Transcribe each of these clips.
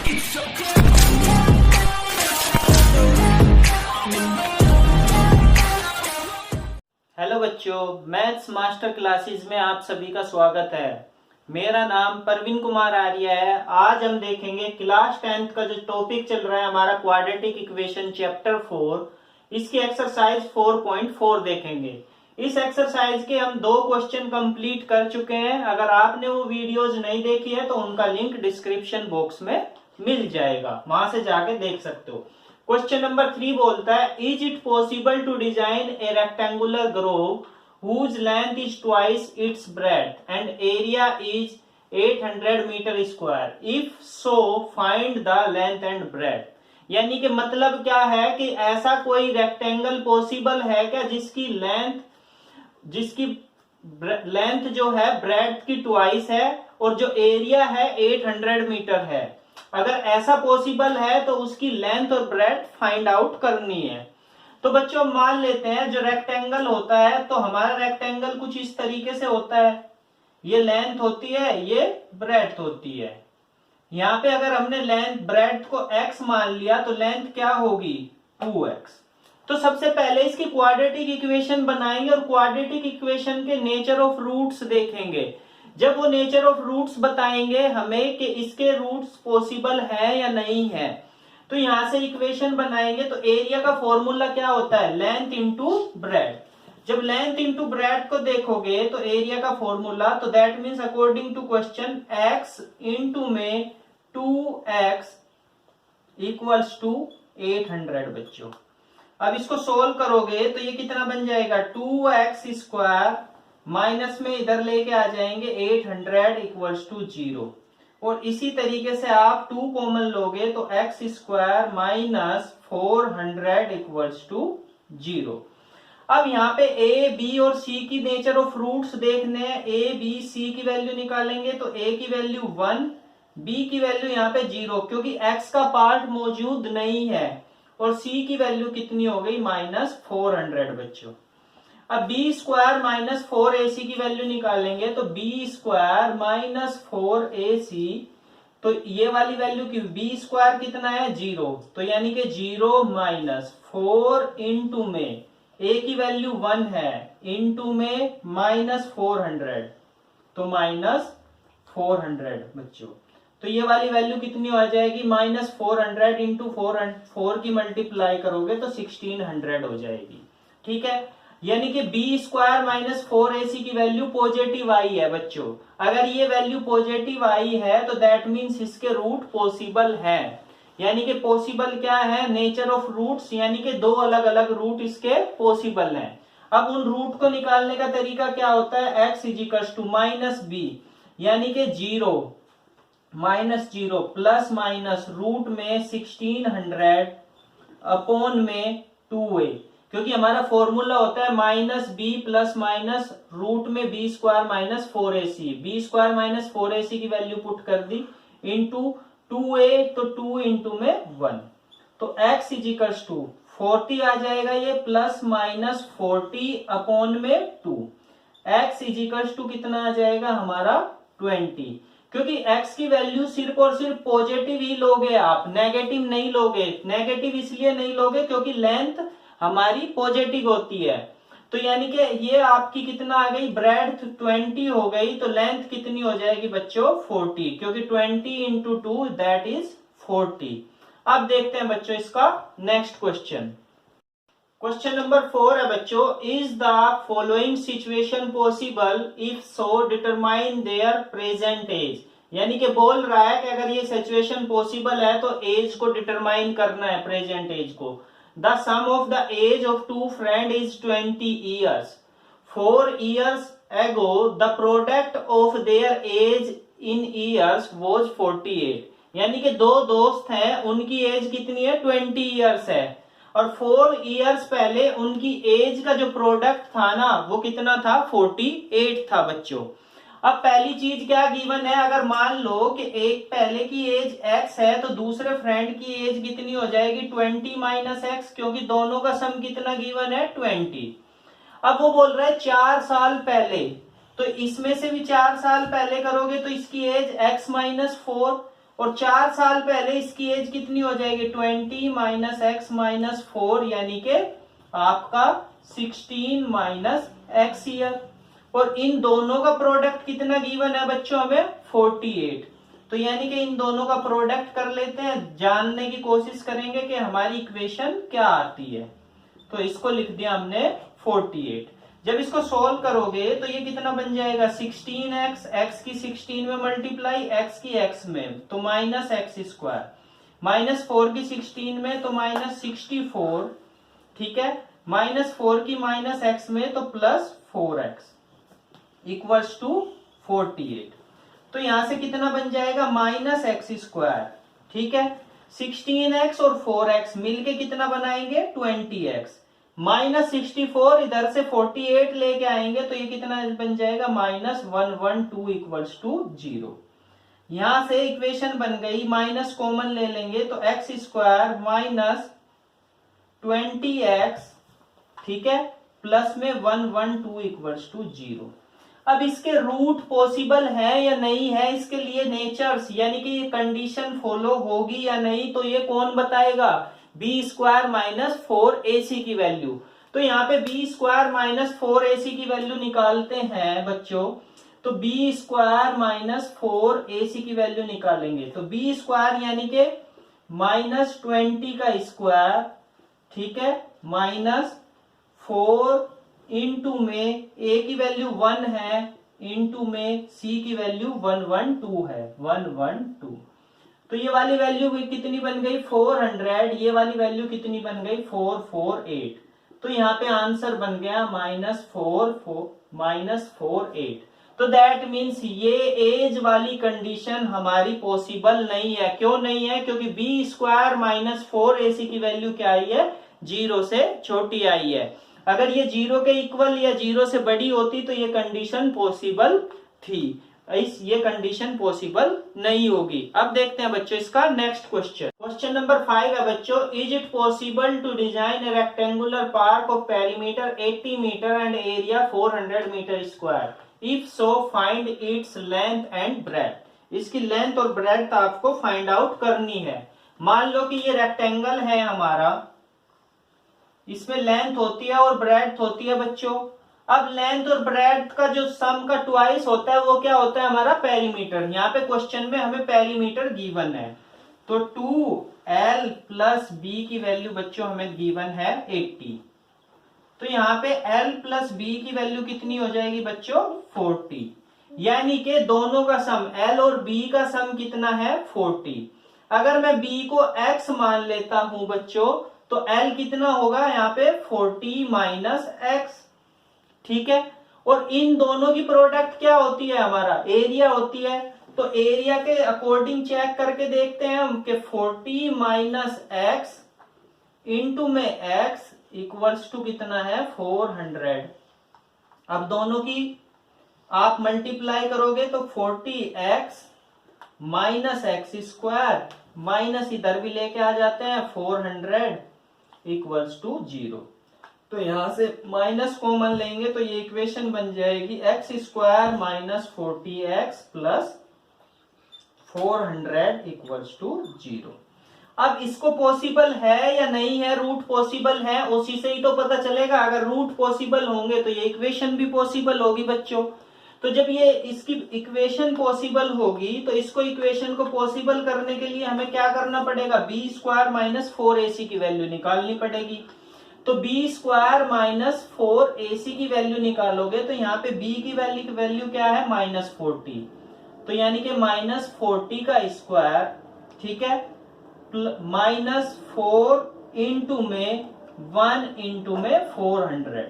Hello बच्चों, maths master classes में आप सभी का स्वागत है। मेरा नाम परवीन कुमार आर्य है। आज हम देखेंगे क्लास 10th का जो टॉपिक चल रहा है हमारा क्वाड्रेटिक इक्वेशन चैप्टर 4, इसकी एक्सरसाइज 4.4 देखेंगे। इस एक्सरसाइज के हम 2 क्वेश्चन कंप्लीट कर चुके हैं। अगर आपने वो वीडियोज नहीं देखी है तो उनका लिंक डिस्क्रिप्शन बॉक्स में मिल जाएगा, वहां से जाके देख सकते हो। क्वेश्चन नंबर 3 बोलता है, is it possible to design a rectangular grove whose length is twice its breadth and area is 800 meter square? If so, find the length and breadth. यानी कि मतलब क्या है कि ऐसा कोई रेक्टेंगल पॉसिबल है क्या जिसकी लेंथ जो है ब्रेड्थ की ट्वाइस है और जो एरिया है 800 मीटर है। अगर ऐसा पॉसिबल है तो उसकी लेंथ और ब्रेड्थ फाइंड आउट करनी है। तो बच्चों मान लेते हैं जो रेक्टेंगल होता है तो हमारा रेक्टेंगल कुछ इस तरीके से होता है। ये लेंथ होती है, ये ब्रेड्थ होती है। यहाँ पे अगर हमने लेंथ ब्रेड्थ को x मान लिया तो लेंथ क्या होगी 2x। तो सबसे पहले इसकी क्वाड्रेटिक इक्वेशन बनाएंगे और क्वाड्रेटिक इक्वेशन के नेचर ऑफ रूट्स देखेंगे। जब वो नेचर ऑफ रूट्स बताएंगे हमें कि इसके रूट्स पॉसिबल है या नहीं है, तो यहां से इक्वेशन बनाएंगे। तो एरिया का फॉर्मूला क्या होता है, लेंथ इंटू ब्रेड्थ। जब लेंथ इंटू ब्रेड्थ को देखोगे तो एरिया का फॉर्मूला, तो that means according to question x into में 2x इक्वल्स टू 800 बच्चों। अब इसको सोल्व करोगे तो ये कितना बन जाएगा 2x स्क्वायर माइनस में इधर लेके आ जाएंगे 800 इक्वल्स टू 0। और इसी तरीके से आप 2 कॉमन लोगे तो x square minus 400 equals to 0। अब यहाँ पे a, b और c की नेचर ऑफ रूट्स देखने हैं। a, b, c की वैल्यू निकालेंगे तो a की वैल्यू 1, b की वैल्यू यहाँ पे 0 क्योंकि x का पार्ट मौजूद नहीं है, और c की वैल्यू कितनी हो गई माइनस 400 बच्चों। अब b स्क्वायर माइनस 4ac की वैल्यू निकालेंगे तो b स्क्वायर माइनस 4ac, तो ये वाली वैल्यू की b स्क्वायर कितना है 0, तो यानी कि 0 माइनस 4 इंटू में a की वैल्यू 1 है इंटू में माइनस 400, तो माइनस 400 बच्चों। तो ये वाली वैल्यू कितनी हो जाएगी माइनस 400 इंटू 4 की मल्टीप्लाई करोगे तो 1600 हो जाएगी। ठीक है, यानी कि b स्क्वायर माइनस 4ac की वैल्यू पॉजिटिव आई है बच्चों। अगर ये वैल्यू पॉजिटिव आई है तो दैट मीन्स इसके रूट पॉसिबल है। यानी कि पॉसिबल क्या है, नेचर ऑफ रूट्स, यानी कि 2 अलग अलग रूट इसके पॉसिबल हैं। अब उन रूट को निकालने का तरीका क्या होता है, x equals to minus b, यानी कि 0 माइनस 0 प्लस माइनस रूट में 1600 अपॉन में 2a, क्योंकि हमारा फॉर्मूला होता है minus B plus minus root में B square minus 4ac। B square minus 4ac की वैल्यू पुट कर दी इंटू 2a, तो 2 इंटू में 1, तो x इजिकल्स टू 40 आ जाएगा ये, प्लस माइनस 40 अपॉन में 2। x इजिकल्स टू कितना आ जाएगा हमारा 20, क्योंकि x की वैल्यू सिर्फ और सिर्फ पॉजिटिव ही लोगे आप, नेगेटिव नहीं लोगे। नेगेटिव इसलिए नहीं लोगे क्योंकि लेंथ हमारी पॉजिटिव होती है। तो यानी कि ये आपकी कितना आ गई, ब्रेड्थ 20 हो गई, तो लेंथ कितनी हो जाएगी बच्चों 40, क्योंकि 20 इंटू 2 दैट इज 40। अब देखते हैं बच्चों इसका नेक्स्ट क्वेश्चन। क्वेश्चन नंबर 4 है बच्चों, is the following situation possible, if so determine their present age. यानी कि बोल रहा है कि अगर ये सिचुएशन पॉसिबल है तो एज को डिटरमाइन करना है, प्रेजेंट एज को। The sum of the age of 2 friends is 20 years. 4 years ago, the product of their age in years was 48. यानी कि 2 दोस्त हैं, उनकी एज कितनी है 20 years है, और 4 years पहले उनकी एज का जो प्रोडक्ट था ना वो कितना था 48 था बच्चों। अब पहली चीज क्या गिवन है, अगर मान लो कि एक पहले की एज x है तो दूसरे फ्रेंड की एज कितनी हो जाएगी 20 माइनस एक्स, क्योंकि दोनों का सम कितना गिवन है 20। अब वो बोल रहा है 4 साल पहले, तो इसमें से भी 4 साल पहले करोगे तो इसकी एज x माइनस 4, और 4 साल पहले इसकी एज कितनी हो जाएगी 20 माइनस एक्स माइनस 4 यानी कि आपका 16 माइनस एक्स ईयर। और इन दोनों का प्रोडक्ट कितना गिवन है बच्चों हमें 48। तो यानी कि इन दोनों का प्रोडक्ट कर लेते हैं, जानने की कोशिश करेंगे कि हमारी इक्वेशन क्या आती है। तो इसको लिख दिया हमने 48। जब इसको सोल्व करोगे तो ये कितना बन जाएगा 16x, x की 16 में मल्टीप्लाई x की x में तो माइनस एक्स स्क्वायर, माइनस 4 की 16 में तो माइनस 64, ठीक है, माइनस 4 की माइनस x में तो प्लस 4x इक्वल्स टू 48। तो यहां से कितना बन जाएगा माइनस एक्स स्क्वायर, ठीक है, 16x और 4x मिलके कितना बनाएंगे 20x, माइनस 64 इधर से 48 लेके आएंगे तो ये कितना बन जाएगा माइनस 112 इक्वल्स टू 0। यहां से इक्वेशन बन गई, माइनस कॉमन ले लेंगे तो एक्स स्क्वायर माइनस 20x, ठीक है, प्लस में 112 इक्वल्स टू 0। अब इसके रूट पॉसिबल है या नहीं है, इसके लिए नेचर्स यानी कि ये कंडीशन फॉलो होगी या नहीं, तो ये कौन बताएगा, बी स्क्वायर माइनस 4ac की वैल्यू। तो यहाँ पे बी स्क्वायर माइनस 4ac की वैल्यू निकालते हैं बच्चों, तो बी स्क्वायर माइनस 4ac की वैल्यू निकालेंगे तो बी स्क्वायर यानी कि माइनस 20 का स्क्वायर, ठीक है, माइनस 4 इंटू में a की वैल्यू 1 है, इंटू में c की वैल्यू 112 है, 112। तो ये वाली वैल्यू कितनी बन गई 400, ये वाली वैल्यू कितनी बन गई 448। तो यहाँ पे आंसर बन गया -48। तो दैट मीन्स ये एज वाली कंडीशन हमारी पॉसिबल नहीं है। क्यों नहीं है, क्योंकि बी स्क्वायर माइनस 4ac की वैल्यू क्या आई है 0 से छोटी आई है। अगर ये 0 के इक्वल या 0 से बड़ी होती तो ये कंडीशन पॉसिबल थी, ये कंडीशन पॉसिबल नहीं होगी। अब देखते हैं बच्चों इसका नेक्स्ट क्वेश्चन। क्वेश्चन नंबर 5 है बच्चों, is it possible to design a rectangular park of perimeter 80 metre and area 400 metre square, if so find its length and breadth. इसकी लेंथ और ब्रेड्थ आपको फाइंड आउट करनी है। मान लो कि ये रेक्टेंगल है हमारा, इसमें लेंथ होती है और ब्रेड्थ होती है बच्चों। अब लेंथ और ब्रेड्थ का जो सम का ट्वाइस होता है वो क्या होता है हमारा पेरीमीटर। यहाँ पे क्वेश्चन में हमें पेरीमीटर गिवन है, तो 2l प्लस b की वैल्यू बच्चों हमें गिवन है 80। तो यहाँ पे l प्लस b की वैल्यू कितनी हो जाएगी बच्चों 40, यानी कि दोनों का सम l और b का सम कितना है 40। अगर मैं b को x मान लेता हूं बच्चों तो l कितना होगा यहाँ पे 40 माइनस x, ठीक है। और इन दोनों की प्रोडक्ट क्या होती है हमारा एरिया होती है। तो एरिया के अकॉर्डिंग चेक करके देखते हैं हम कि 40 माइनस एक्स इंटू में x इक्वल्स टू कितना है 400। अब दोनों की आप मल्टीप्लाई करोगे तो 40x minus x square minus इधर भी लेके आ जाते हैं 400 इक्वल्स टू 0। तो यहां से माइनस कॉमन लेंगे तो ये इक्वेशन बन जाएगी X square minus 40x plus 400 equals to 0। अब इसको पॉसिबल है या नहीं है, रूट पॉसिबल है उसी से ही तो पता चलेगा। अगर रूट पॉसिबल होंगे तो ये इक्वेशन भी पॉसिबल होगी बच्चों। तो जब ये इसकी इक्वेशन पॉसिबल होगी तो इसको इक्वेशन को पॉसिबल करने के लिए हमें क्या करना पड़ेगा, बी स्क्वायर माइनस 4ac की वैल्यू निकालनी पड़ेगी। तो बी स्क्वायर माइनस 4ac की वैल्यू निकालोगे तो यहाँ पे b की वैल्यू क्या है -40। तो यानी कि -40 का स्क्वायर, ठीक है, -4 इंटू में 1 इंटू में 400।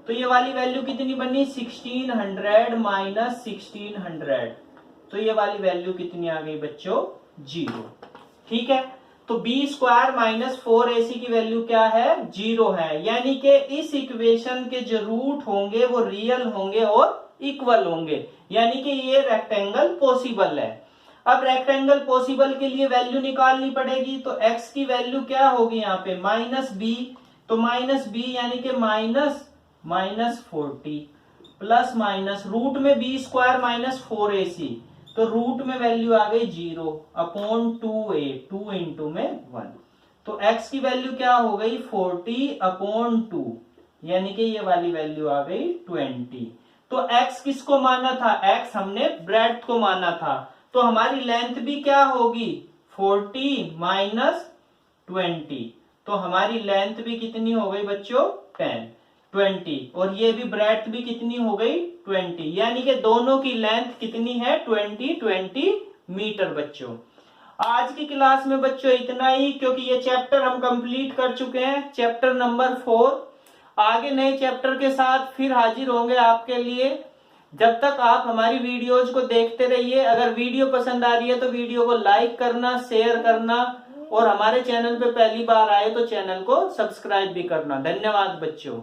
तो ये वाली वैल्यू कितनी बनी 1600 माइनस 1600। तो ये वाली वैल्यू कितनी आ गई बच्चों 0, ठीक है। तो बी स्क्वायर माइनस 4ac की वैल्यू क्या है 0 है, यानी कि इस इक्वेशन के जो रूट होंगे वो रियल होंगे और इक्वल होंगे, यानी कि ये रेक्टेंगल पॉसिबल है। अब रेक्टेंगल पॉसिबल के लिए वैल्यू निकालनी पड़ेगी। तो x की वैल्यू क्या होगी यहाँ पे -b, तो -b यानी कि माइनस 40 प्लस माइनस रूट में बी स्क्वायर माइनस 4ac, तो रूट में वैल्यू आ गई 0/2a, 2 इंटू में 1। तो x की वैल्यू क्या हो गई 40/2, यानी कि ये वाली वैल्यू आ गई 20। तो x किसको माना था, x हमने ब्रेड्थ को माना था, तो हमारी लेंथ भी क्या होगी 40 माइनस 20, तो हमारी लेंथ भी कितनी हो गई बच्चों 20, और ये भी ब्रेड्थ भी कितनी हो गई 20, यानी कि दोनों की लेंथ कितनी है 20 मीटर। बच्चों आज की क्लास में बच्चों इतना ही, क्योंकि ये चैप्टर हम कंप्लीट कर चुके हैं, चैप्टर नंबर 4। आगे नए चैप्टर के साथ फिर हाजिर होंगे आपके लिए। जब तक आप हमारी वीडियोज को देखते रहिए। अगर वीडियो पसंद आ रही है तो वीडियो को लाइक करना, शेयर करना, और हमारे चैनल पे पहली बार आए तो चैनल को सब्सक्राइब भी करना। धन्यवाद बच्चों।